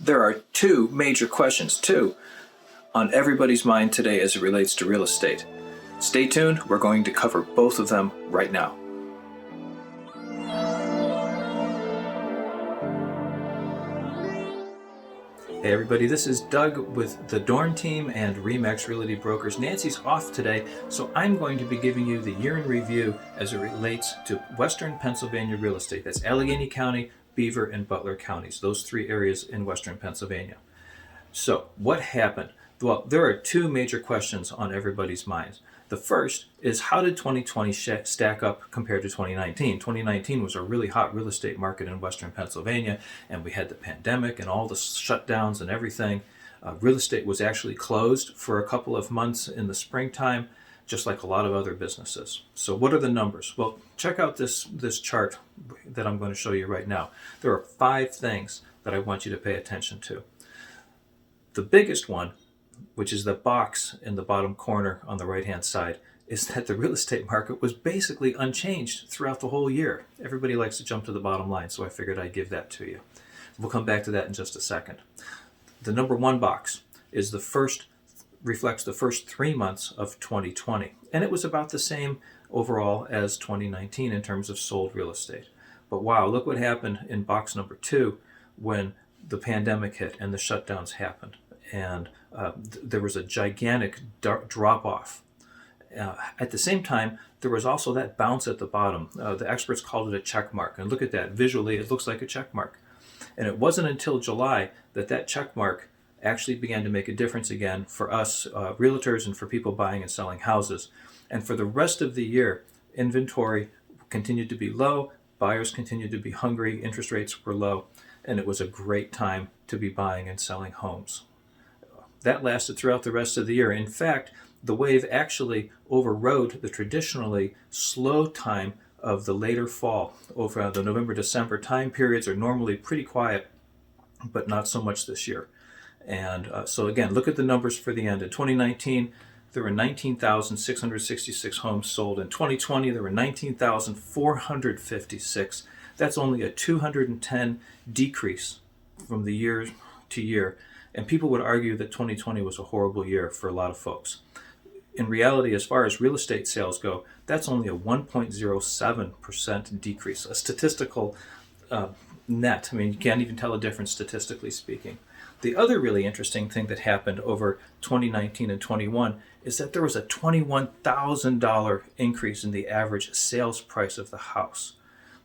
There are two major questions, on everybody's mind today as it relates to real estate. Stay tuned, we're going to cover both of them right now. Hey everybody, this is Doug with the Dorn Team and RE/MAX Realty Brokers. Nancy's off today, so I'm going to be giving you the year in review as it relates to Western Pennsylvania real estate. That's Allegheny County, Beaver and Butler counties, those three areas in Western Pennsylvania. So what happened? Well, there are two major questions on everybody's minds. The first is, how did 2020 stack up compared to 2019? 2019 was a really hot real estate market in Western Pennsylvania, and we had the pandemic and all the shutdowns and everything. Real estate was actually closed for a couple of months in the springtime, just like a lot of other businesses. So what are the numbers? Well, check out this chart that I'm going to show you right now. There are 5 things that I want you to pay attention to. The biggest one, which is the box in the bottom corner on the right-hand side, is that the real estate market was basically unchanged throughout the whole year. Everybody likes to jump to the bottom line, so I figured I'd give that to you. We'll come back to that in just a second. The number 1 box is reflects the first 3 months of 2020, and it was about the same overall as 2019 in terms of sold real estate. But wow, look what happened in box number 2 when the pandemic hit and the shutdowns happened. And there was a gigantic drop-off. At the same time, there was also that bounce at the bottom. The experts called it a check mark. And look at that. Visually, it looks like a check mark. And it wasn't until July that check mark actually began to make a difference again for us realtors and for people buying and selling houses. And for the rest of the year, inventory continued to be low, buyers continued to be hungry, interest rates were low, and it was a great time to be buying and selling homes. That lasted throughout the rest of the year. In fact, the wave actually overrode the traditionally slow time of the later fall. Over the November-December time periods are normally pretty quiet, but not so much this year. And so again, look at the numbers for the end. In 2019, there were 19,666 homes sold. In 2020, there were 19,456. That's only a 210 decrease from the year to year. And people would argue that 2020 was a horrible year for a lot of folks. In reality, as far as real estate sales go, that's only a 1.07% decrease, a statistical net. I mean, you can't even tell a difference statistically speaking. The other really interesting thing that happened over 2019 and 21 is that there was a $21,000 increase in the average sales price of the house.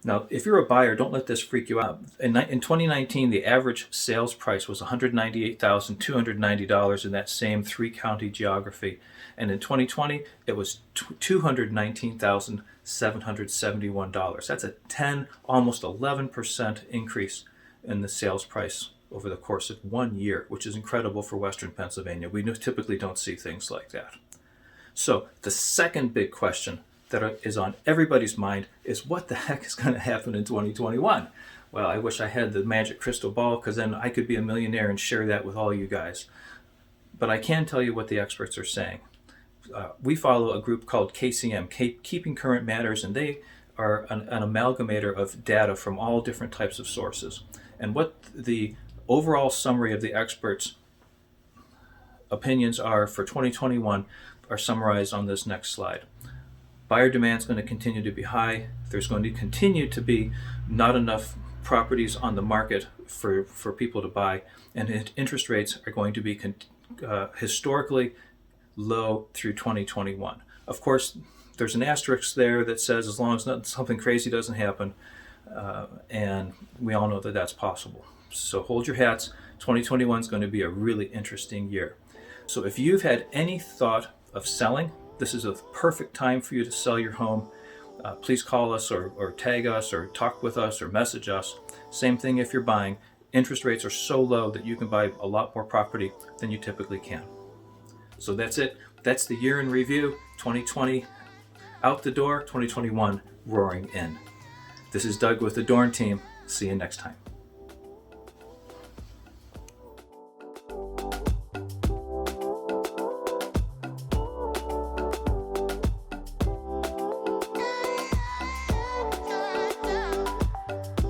Now, if you're a buyer, don't let this freak you out. In 2019, the average sales price was $198,290 in that same 3-county geography. And in 2020, it was $219,771. That's a 10, almost 11% increase in the sales price over the course of 1 year, which is incredible for Western Pennsylvania. We typically don't see things like that. So the second big question that is on everybody's mind is, what the heck is going to happen in 2021? Well, I wish I had the magic crystal ball, because then I could be a millionaire and share that with all you guys. But I can tell you what the experts are saying. We follow a group called KCM, Keeping Current Matters, and they are an amalgamator of data from all different types of sources. And what the overall summary of the experts' opinions are for 2021 are summarized on this next slide. Buyer demand is going to continue to be high. There's going to continue to be not enough properties on the market for people to buy, and interest rates are going to be historically low through 2021. Of course, there's an asterisk there that says as long as something crazy doesn't happen, and we all know that that's possible. So hold your hats. 2021 is going to be a really interesting year. So if you've had any thought of selling, this is a perfect time for you to sell your home. Please call us or tag us or talk with us or message us. Same thing if you're buying. Interest rates are so low that you can buy a lot more property than you typically can. So that's it. That's the year in review. 2020 out the door, 2021 roaring in. This is Doug with the Dorn Team. See you next time.